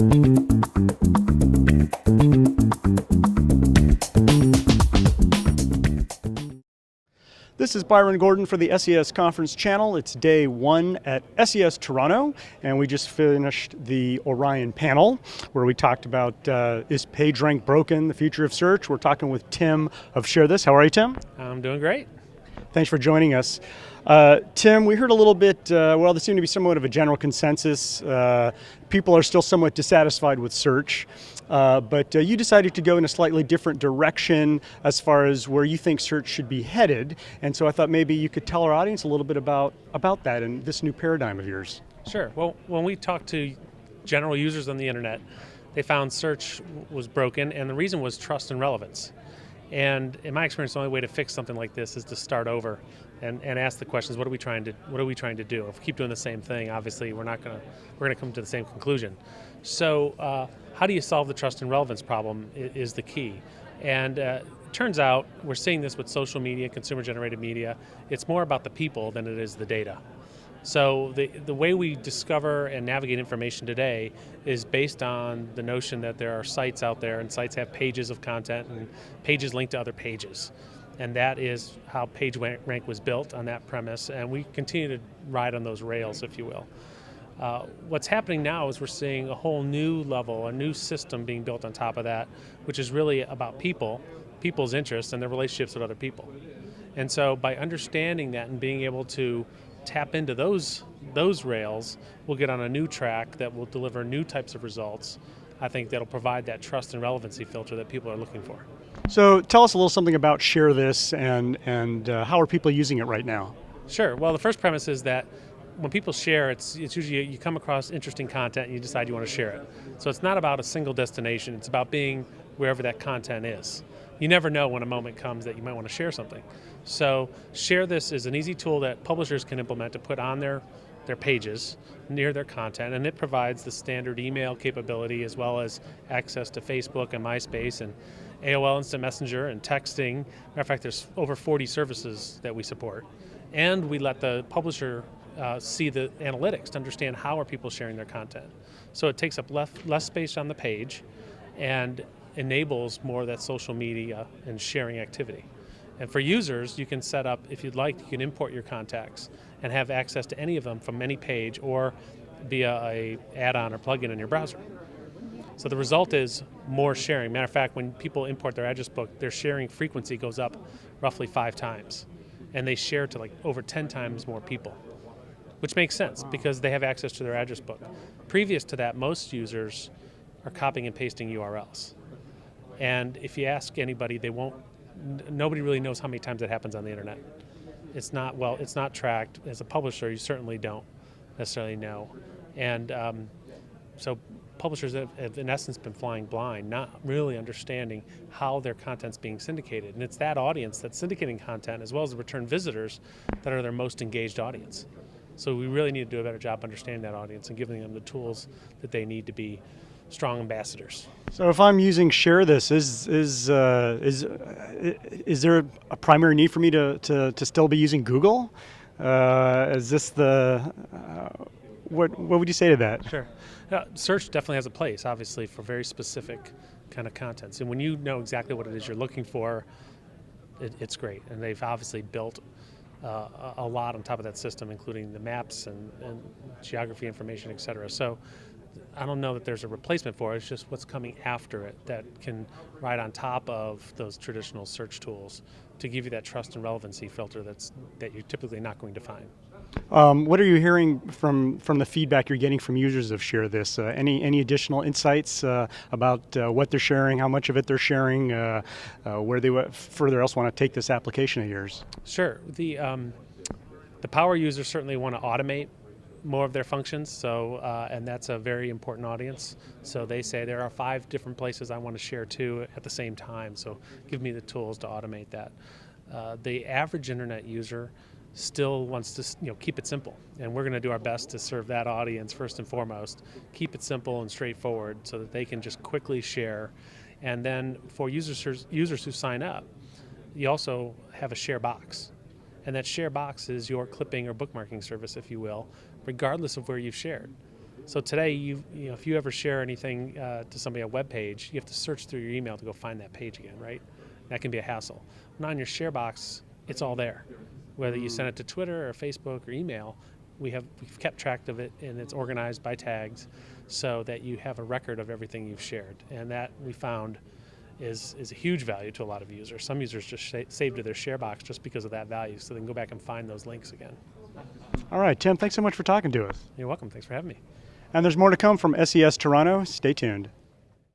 This is Byron Gordon for the SES Conference Channel. It's day one at SES Toronto, and we just finished the Orion panel where we talked about is PageRank broken, the future of search. We're talking with Tim of ShareThis. How are you, Tim? I'm doing great. Thanks for joining us. Tim, we heard a little bit, well, there seemed to be somewhat of a general consensus. People are still somewhat dissatisfied with search, but you decided to go in a slightly different direction as far as where you think search should be headed. And so I thought maybe you could tell our audience a little bit about that and this new paradigm of yours. Sure. Well, when we talked to general users on the internet, they found search was broken, and the reason was trust and relevance. And in my experience, the only way to fix something like this is to start over and ask the questions, what are we trying to do? If we keep doing the same thing, obviously we're gonna come to the same conclusion. So how do you solve the trust and relevance problem is the key. And it turns out we're seeing this with social media, consumer generated media. It's more about the people than it is the data. So the way we discover and navigate information today is based on the notion that there are sites out there, and sites have pages of content and pages linked to other pages. And that is how PageRank was built, on that premise, and we continue to ride on those rails, if you will. What's happening now is we're seeing a whole new level, a new system being built on top of that, which is really about people's interests and their relationships with other people. And so by understanding that and being able to tap into those rails, we'll get on a new track that will deliver new types of results. I think that'll provide that trust and relevancy filter that people are looking for. So tell us a little something about ShareThis and how are people using it right now? Sure. Well, the first premise is that when people share, it's usually you come across interesting content and you decide you want to share it. So it's not about a single destination. It's about being wherever that content is. You never know when a moment comes that you might want to share something. So ShareThis is an easy tool that publishers can implement to put on their pages near their content, and it provides the standard email capability as well as access to Facebook and MySpace and AOL Instant Messenger and texting. Matter of fact, there's over 40 services that we support. And we let the publisher see the analytics to understand how are people sharing their content. So it takes up less space on the page and enables more of that social media and sharing activity. And for users, you can set up, if you'd like, you can import your contacts and have access to any of them from any page or via a add-on or plugin in your browser. So the result is more sharing. Matter of fact, when people import their address book, their sharing frequency goes up roughly 5 times. And they share to like over 10 times more people, which makes sense because they have access to their address book. Previous to that, most users are copying and pasting URLs. And if you ask anybody, nobody really knows how many times that happens on the internet. It's not tracked. As a publisher, you certainly don't necessarily know. And so publishers have in essence been flying blind, not really understanding how their content's being syndicated. And it's that audience that's syndicating content as well as the return visitors that are their most engaged audience. So we really need to do a better job understanding that audience and giving them the tools that they need to be strong ambassadors. So if I'm using ShareThis, is there a primary need for me to still be using Google? Is this what would you say to that? Sure. Search definitely has a place, obviously, for very specific kind of contents. And when you know exactly what it is you're looking for, it's great. And they've obviously built a lot on top of that system, including the maps and geography information, et cetera. So I don't know that there's a replacement for it. It's just what's coming after it that can ride on top of those traditional search tools to give you that trust and relevancy filter that you're typically not going to find. What are you hearing from the feedback you're getting from users of ShareThis? Any additional insights about what they're sharing, how much of it they're sharing, where they further else want to take this application of yours? Sure. The power users certainly want to automate more of their functions, so and that's a very important audience. So they say there are 5 different places I want to share to at the same time, so give me the tools to automate that. The average internet user still wants to keep it simple, and we're going to do our best to serve that audience first and foremost. Keep it simple and straightforward so that they can just quickly share. And then for users who sign up, you also have a share box. And that share box is your clipping or bookmarking service, if you will, regardless of where you've shared. So today, if you ever share anything to somebody, a web page, you have to search through your email to go find that page again, right? That can be a hassle. Now on your share box, it's all there. Whether you send it to Twitter or Facebook or email, we've kept track of it, and it's organized by tags so that you have a record of everything you've shared. And that we found is a huge value to a lot of users. Some users just save to their share box just because of that value, so they can go back and find those links again. All right, Tim, thanks so much for talking to us. You're welcome. Thanks for having me. And there's more to come from SES Toronto. Stay tuned.